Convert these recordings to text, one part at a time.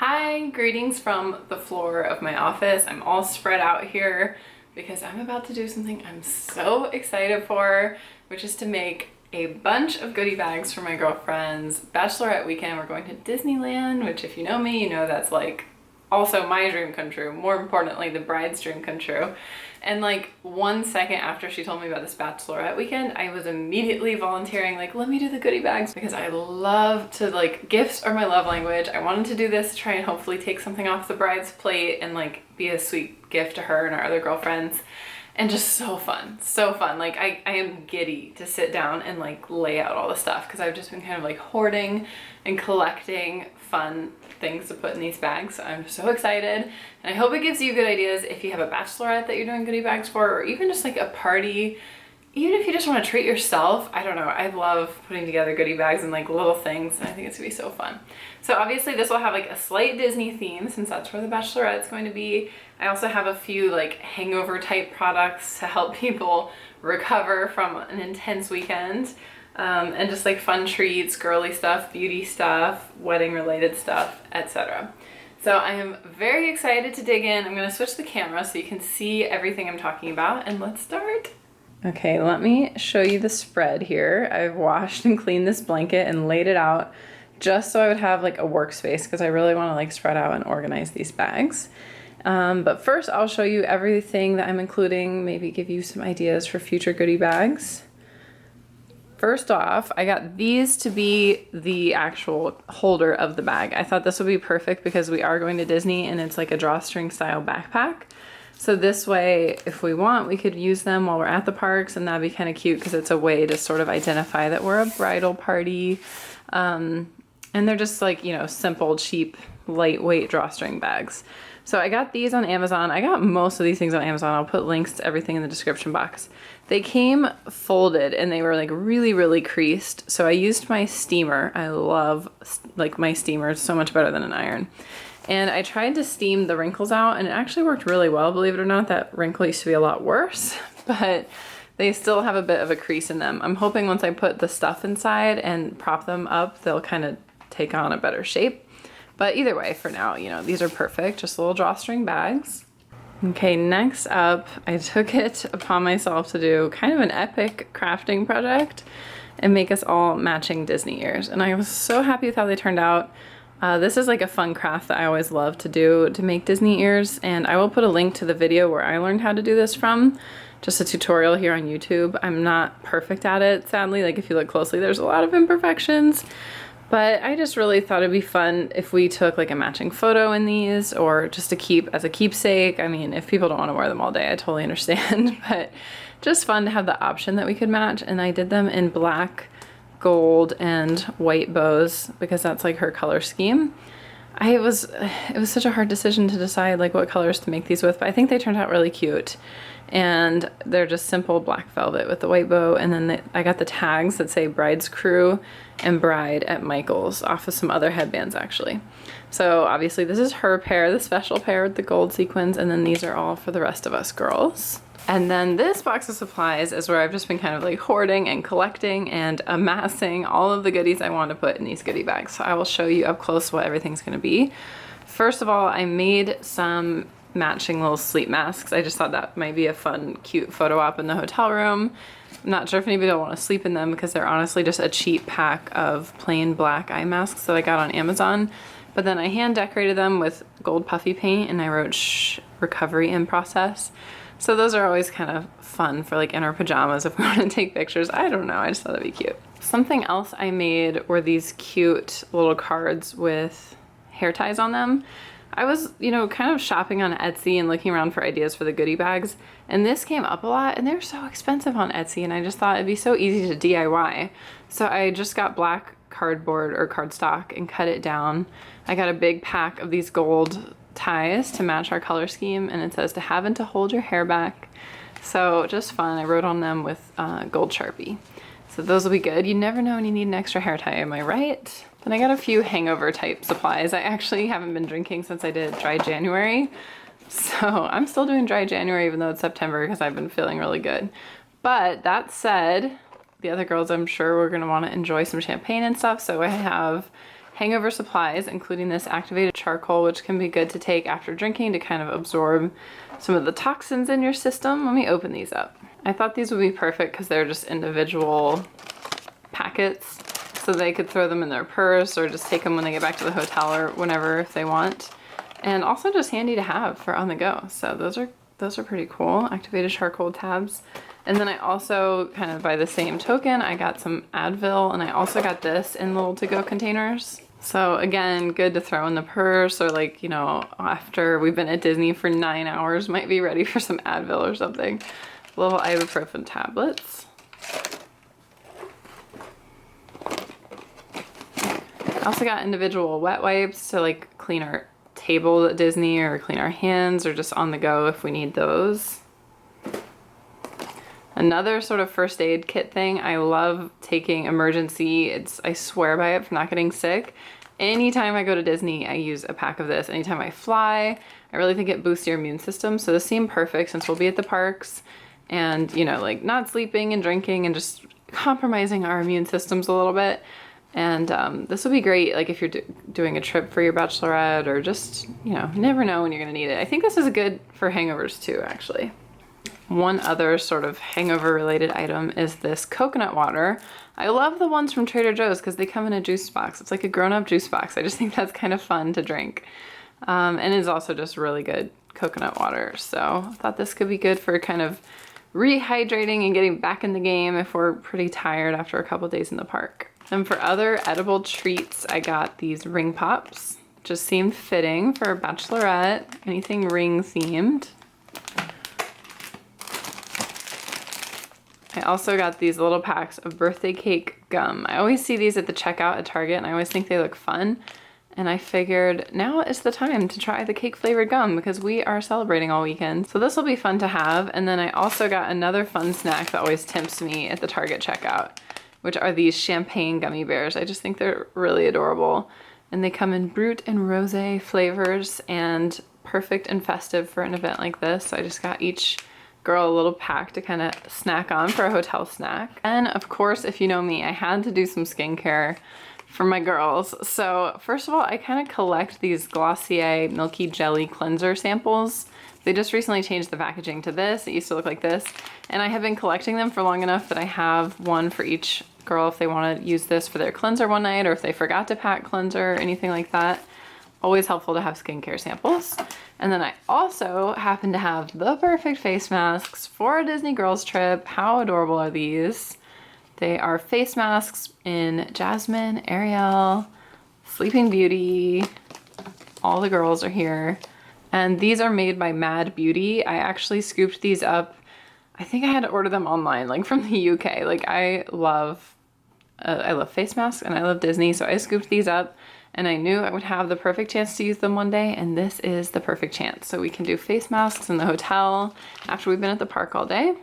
Hi, greetings from the floor of my office. I'm all spread out here because I'm about to do something I'm so excited for, which is to make a bunch of goodie bags for my girlfriend's bachelorette weekend. We're going to Disneyland, which if you know me, you know that's like also my dream come true. More importantly, the bride's dream come true. And like 1 second after she told me about this bachelorette weekend, I was immediately volunteering, like, let me do the goodie bags because I love to, like, gifts are my love language. I wanted to do this to try and hopefully take something off the bride's plate and like be a sweet gift to her and our other girlfriends. And just so fun, so fun. Like I am giddy to sit down and like lay out all the stuff because I've just been kind of like hoarding and collecting fun things to put in these bags. So I'm so excited, and I hope it gives you good ideas if you have a bachelorette that you're doing goodie bags for, or even just like a party. Even if you just want to treat yourself, I don't know, I love putting together goodie bags and like little things, and I think it's gonna be so fun. So obviously this will have like a slight Disney theme since that's where the bachelorette is going to be. I also have a few like hangover type products to help people recover from an intense weekend. And just like fun treats, girly stuff, beauty stuff, wedding related stuff, etc. So I am very excited to dig in. I'm gonna switch the camera so you can see everything I'm talking about, and let's start. Okay, let me show you the spread here. I've washed and cleaned this blanket and laid it out just so I would have like a workspace because I really want to like spread out and organize these bags. But first I'll show you everything that I'm including, maybe give you some ideas for future goodie bags. First off, I got these to be the actual holder of the bag. I thought this would be perfect because we are going to Disney and it's like a drawstring style backpack. So this way, if we want, we could use them while we're at the parks, and that'd be kind of cute because it's a way to sort of identify that we're a bridal party. And they're just like, you know, simple, cheap, lightweight drawstring bags. So I got these on Amazon. I got most of these things on Amazon. I'll put links to everything in the description box. They came folded and they were like really, really creased. So I used my steamer. I love like my steamer. It's so much better than an iron. And I tried to steam the wrinkles out and it actually worked really well. Believe it or not, that wrinkle used to be a lot worse, but they still have a bit of a crease in them. I'm hoping once I put the stuff inside and prop them up, they'll kind of take on a better shape. But either way, for now, you know, these are perfect, just little drawstring bags. Okay, next up, I took it upon myself to do kind of an epic crafting project and make us all matching Disney ears. And I was so happy with how they turned out. This is like a fun craft that I always love to do, to make Disney ears. And I will put a link to the video where I learned how to do this from. Just a tutorial here on YouTube. I'm not perfect at it, sadly. Like if you look closely, there's a lot of imperfections. But I just really thought it'd be fun if we took like a matching photo in these, or just to keep as a keepsake. I mean, if people don't want to wear them all day, I totally understand, but just fun to have the option that we could match. And I did them in black, gold, and white bows because that's like her color scheme. It was such a hard decision to decide like what colors to make these with, but I think they turned out really cute. And they're just simple black velvet with the white bow, and then I got the tags that say Bride's Crew and Bride at Michael's off of some other headbands actually. So obviously this is her pair, the special pair with the gold sequins, and then these are all for the rest of us girls. And then this box of supplies is where I've just been kind of like hoarding and collecting and amassing all of the goodies I want to put in these goodie bags. So I will show you up close what everything's going to be. First of all, I made some matching little sleep masks. I just thought that might be a fun, cute photo op in the hotel room. I'm not sure if anybody will want to sleep in them because they're honestly just a cheap pack of plain black eye masks that I got on Amazon. But then I hand decorated them with gold puffy paint and I wrote "Shh, recovery in process." So those are always kind of fun for like in our pajamas if we want to take pictures. I don't know, I just thought that'd be cute. Something else I made were these cute little cards with hair ties on them. I was, you know, kind of shopping on Etsy and looking around for ideas for the goodie bags, and this came up a lot, and they're so expensive on Etsy, and I just thought it'd be so easy to DIY. So I just got black cardboard or cardstock and cut it down. I got a big pack of these gold ties to match our color scheme, and it says to have and to hold your hair back. So just fun. I wrote on them with gold Sharpie. So those will be good. You never know when you need an extra hair tie, am I right? Then I got a few hangover type supplies. I actually haven't been drinking since I did dry January. So I'm still doing dry January even though it's September because I've been feeling really good. But that said, the other girls I'm sure we're gonna want to enjoy some champagne and stuff. So I have hangover supplies, including this activated charcoal, which can be good to take after drinking to kind of absorb some of the toxins in your system. Let me open these up. I thought these would be perfect because they're just individual packets, so they could throw them in their purse or just take them when they get back to the hotel or whenever if they want. And also just handy to have for on the go. So those are pretty cool, activated charcoal tabs. And then I also, kind of by the same token, I got some Advil, and I also got this in little to-go containers. So again, good to throw in the purse, or like, you know, after we've been at Disney for 9 hours, might be ready for some Advil or something. Little ibuprofen tablets. I also got individual wet wipes to like clean our table at Disney or clean our hands or just on the go if we need those. Another sort of first aid kit thing. I love taking emergency. I swear by it for not getting sick. Anytime I go to Disney, I use a pack of this. Anytime I fly, I really think it boosts your immune system. So this seemed perfect since we'll be at the parks and, you know, like not sleeping and drinking and just compromising our immune systems a little bit. And this will be great, like if you're doing a trip for your bachelorette or just, you know, you never know when you're gonna need it. I think this is good for hangovers too, actually. One other sort of hangover related item is this coconut water. I love the ones from Trader Joe's because they come in a juice box. It's like a grown-up juice box. I just think that's kind of fun to drink. And it's also just really good coconut water. So I thought this could be good for kind of rehydrating and getting back in the game if we're pretty tired after a couple days in the park. And for other edible treats, I got these ring pops. Just seemed fitting for a bachelorette, anything ring themed. I also got these little packs of birthday cake gum. I always see these at the checkout at Target and I always think they look fun. And I figured now is the time to try the cake flavored gum because we are celebrating all weekend. So this will be fun to have. And then I also got another fun snack that always tempts me at the Target checkout, which are these champagne gummy bears. I just think they're really adorable. And they come in Brut and Rosé flavors and perfect and festive for an event like this. So I just got each girl a little pack to kind of snack on for a hotel snack. And of course, if you know me, I had to do some skincare for my girls. So first of all, I kind of collect these Glossier Milky Jelly Cleanser samples. They just recently changed the packaging to this. It used to look like this. And I have been collecting them for long enough that I have one for each girl if they want to use this for their cleanser one night or if they forgot to pack cleanser or anything like that. Always helpful to have skincare samples. And then I also happen to have the perfect face masks for a Disney girls trip. How adorable are these? They are face masks in Jasmine, Ariel, Sleeping Beauty. All the girls are here. And these are made by Mad Beauty. I actually scooped these up. I think I had to order them online, like from the UK. Like I love face masks and I love Disney. So I scooped these up. And I knew I would have the perfect chance to use them one day, and this is the perfect chance. So we can do face masks in the hotel after we've been at the park all day.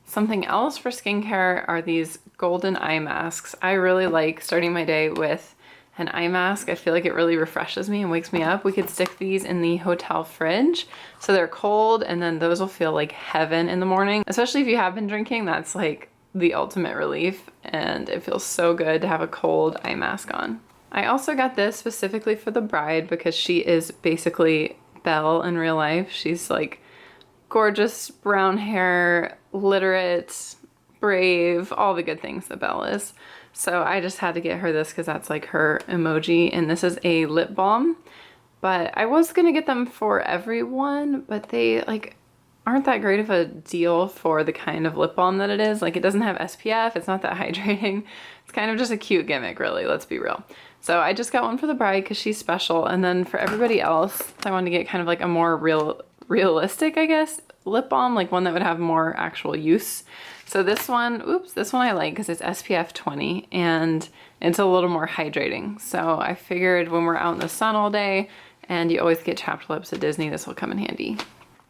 Something else for skincare are these golden eye masks. I really like starting my day with an eye mask. I feel like it really refreshes me and wakes me up. We could stick these in the hotel fridge so they're cold, and then those will feel like heaven in the morning. Especially if you have been drinking, that's like the ultimate relief, and it feels so good to have a cold eye mask on. I also got this specifically for the bride because she is basically Belle in real life. She's like gorgeous brown hair, literate, brave, all the good things that Belle is. So I just had to get her this because that's like her emoji, and this is a lip balm. But I was gonna get them for everyone, but they like aren't that great of a deal for the kind of lip balm that it is. Like it doesn't have SPF, it's not that hydrating. It's kind of just a cute gimmick, really, let's be real. So I just got one for the bride because she's special, and then for everybody else, I wanted to get kind of like a more realistic, I guess, lip balm, like one that would have more actual use. So this one I like because it's SPF 20 and it's a little more hydrating. So I figured when we're out in the sun all day and you always get chapped lips at Disney, this will come in handy.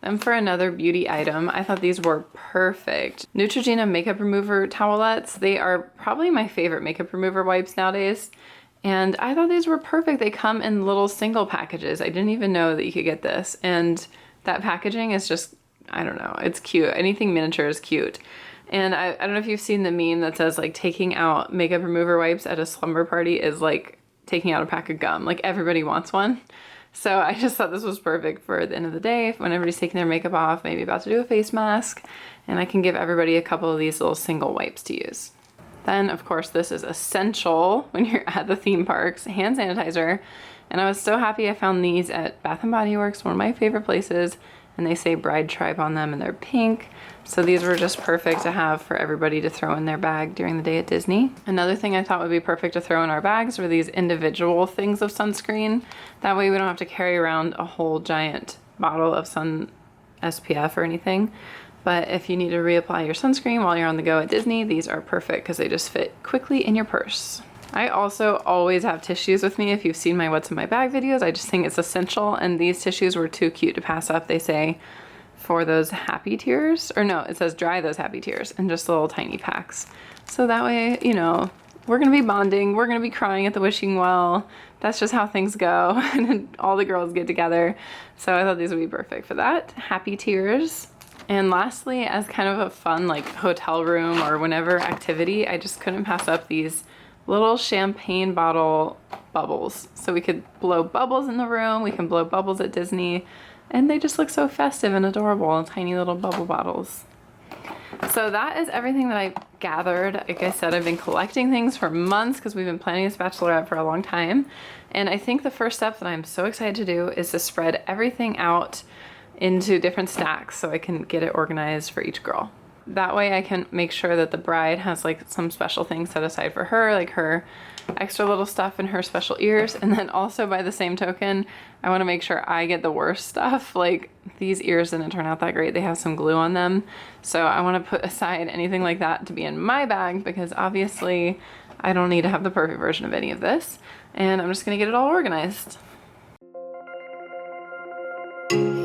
Then for another beauty item, I thought these were perfect. Neutrogena makeup remover towelettes. They are probably my favorite makeup remover wipes nowadays. And I thought these were perfect. They come in little single packages. I didn't even know that you could get this. And that packaging is just, I don't know, it's cute. Anything miniature is cute. And I don't know if you've seen the meme that says like taking out makeup remover wipes at a slumber party is like taking out a pack of gum. Like everybody wants one. So I just thought this was perfect for the end of the day when everybody's taking their makeup off, maybe about to do a face mask, and I can give everybody a couple of these little single wipes to use. Then, of course, this is essential when you're at the theme parks, hand sanitizer. And I was so happy I found these at Bath & Body Works, one of my favorite places, and they say Bride Tribe on them and they're pink. So these were just perfect to have for everybody to throw in their bag during the day at Disney. Another thing I thought would be perfect to throw in our bags were these individual things of sunscreen. That way we don't have to carry around a whole giant bottle of sun SPF or anything. But if you need to reapply your sunscreen while you're on the go at Disney, these are perfect because they just fit quickly in your purse. I also always have tissues with me. If you've seen my What's in My Bag videos, I just think it's essential. And these tissues were too cute to pass up. They say for those happy tears, or no, it says dry those happy tears, and just little tiny packs. So that way, you know, we're gonna be bonding, we're gonna be crying at the wishing well. That's just how things go. And all the girls get together. So I thought these would be perfect for that. Happy tears. And lastly, as kind of a fun like hotel room or whenever activity, I just couldn't pass up these little champagne bottle bubbles. So we could blow bubbles in the room, we can blow bubbles at Disney, and they just look so festive and adorable, tiny little bubble bottles. So that is everything that I gathered. Like I said, I've been collecting things for months because we've been planning this Bachelorette for a long time. And I think the first step that I'm so excited to do is to spread everything out into different stacks so I can get it organized for each girl. That way I can make sure that the bride has like some special things set aside for her, like her extra little stuff in her special ears. And then also by the same token, I want to make sure I get the worst stuff. Like these ears didn't turn out that great. They have some glue on them. So I want to put aside anything like that to be in my bag because obviously I don't need to have the perfect version of any of this. And I'm just going to get it all organized.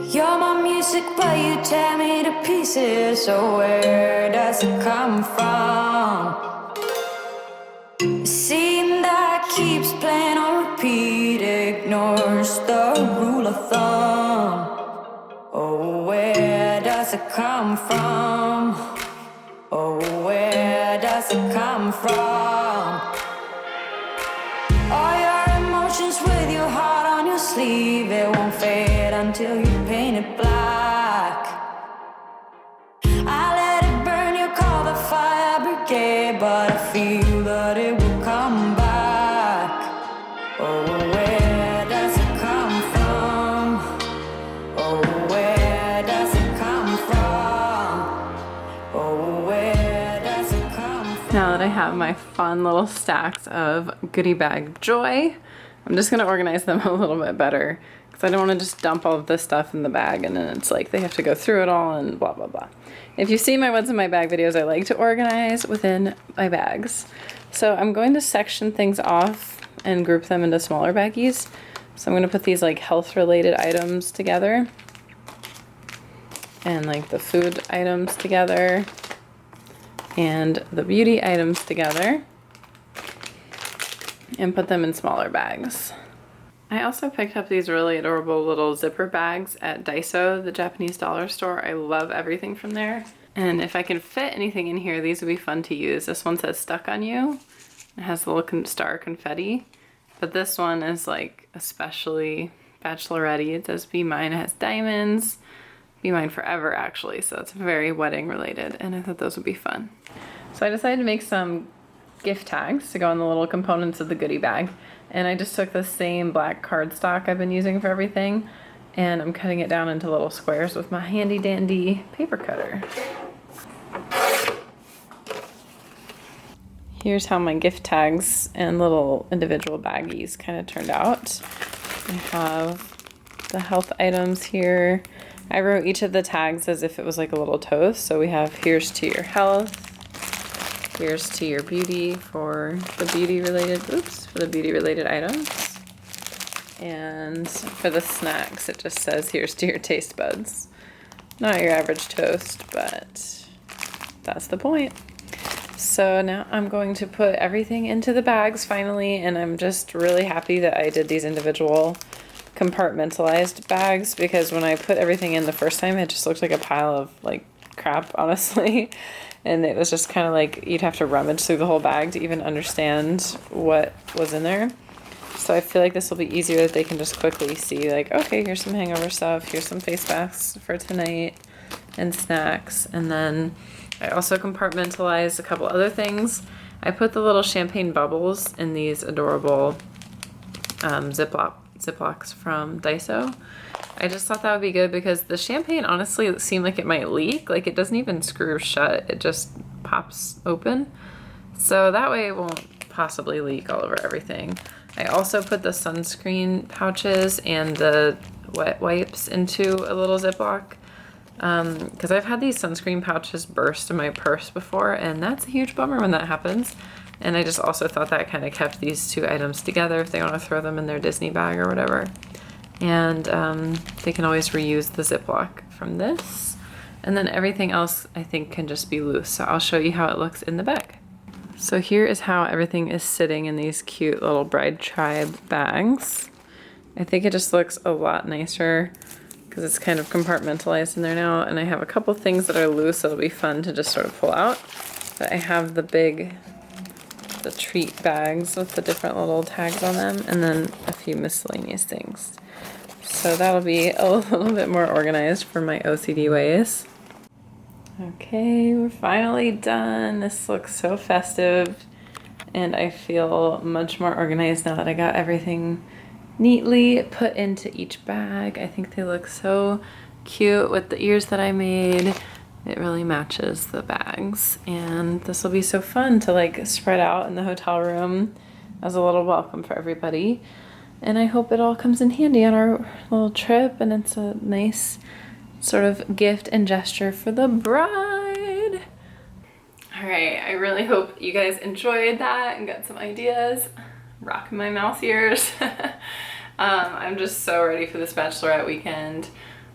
You're my music, but you tear me to pieces. So where does it come from? The scene that keeps playing on repeat ignores the rule of thumb. Oh, where does it come from? Oh, where does it come from? All your emotions with your heart on your sleeve, it won't fade until you paint it black. I let it burn, you call the fire brigade, but I feel that it will come back. Oh, where does it come from? Oh, where does it come from? Oh, where does it come from? Now that I have my fun little stacks of goodie bag joy, I'm just going to organize them a little bit better because I don't want to just dump all of this stuff in the bag and then it's like they have to go through it all and blah, blah, blah. If you see my What's in My Bag videos, I like to organize within my bags. So I'm going to section things off and group them into smaller baggies. So I'm going to put these like health related items together and like the food items together and the beauty items together and put them in smaller bags. I also picked up these really adorable little zipper bags at Daiso, the Japanese dollar store. I love everything from there. And if I can fit anything in here, these would be fun to use. This one says Stuck on You. It has the little star confetti. But this one is like especially Bachelorette-y. It says Be Mine. It has diamonds. Be Mine Forever actually. So it's very wedding related. And I thought those would be fun. So I decided to make some gift tags to go on the little components of the goodie bag. And I just took the same black cardstock I've been using for everything and I'm cutting it down into little squares with my handy dandy paper cutter. Here's how my gift tags and little individual baggies kind of turned out. I have the health items here. I wrote each of the tags as if it was like a little toast. So we have here's to your health. Here's to your beauty for the beauty related items. And for the snacks, it just says here's to your taste buds. Not your average toast, but that's the point. So now I'm going to put everything into the bags finally, and I'm just really happy that I did these individual compartmentalized bags because when I put everything in the first time, it just looked like a pile of like crap, honestly. And it was just kind of like you'd have to rummage through the whole bag to even understand what was in there. So I feel like this will be easier that they can just quickly see like, okay, here's some hangover stuff, here's some face masks for tonight and snacks. And then I also compartmentalized a couple other things. I put the little champagne bubbles in these adorable Ziplocs from Daiso. I just thought that would be good because the champagne honestly seemed like it might leak. Like it doesn't even screw shut, it just pops open. So that way it won't possibly leak all over everything. I also put the sunscreen pouches and the wet wipes into a little Ziploc because I've had these sunscreen pouches burst in my purse before, and that's a huge bummer when that happens. And I just also thought that kind of kept these two items together if they want to throw them in their Disney bag or whatever. And they can always reuse the Ziploc from this. And then everything else I think can just be loose. So I'll show you how it looks in the bag. So here is how everything is sitting in these cute little Bride Tribe bags. I think it just looks a lot nicer because it's kind of compartmentalized in there now. And I have a couple things that are loose that'll be fun to just sort of pull out. But I have the treat bags with the different little tags on them, and then a few miscellaneous things. So that'll be a little bit more organized for my OCD ways. Okay, we're finally done. This looks so festive, and I feel much more organized now that I got everything neatly put into each bag. I think they look so cute with the ears that I made. It really matches the bags, and this will be so fun to like spread out in the hotel room as a little welcome for everybody. And I hope it all comes in handy on our little trip, and it's a nice sort of gift and gesture for the bride. All right, I really hope you guys enjoyed that and got some ideas. Rocking my mouse ears. I'm just so ready for this Bachelorette weekend.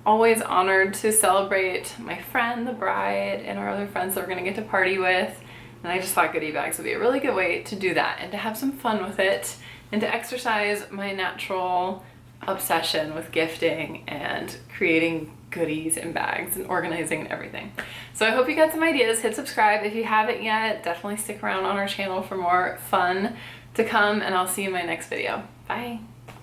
Always honored to celebrate my friend, the bride, and our other friends that we're gonna get to party with. And I just thought goodie bags would be a really good way to do that and to have some fun with it and to exercise my natural obsession with gifting and creating goodies and bags and organizing and everything. So I hope you got some ideas. Hit subscribe if you haven't yet. Definitely stick around on our channel for more fun to come, and I'll see you in my next video. Bye.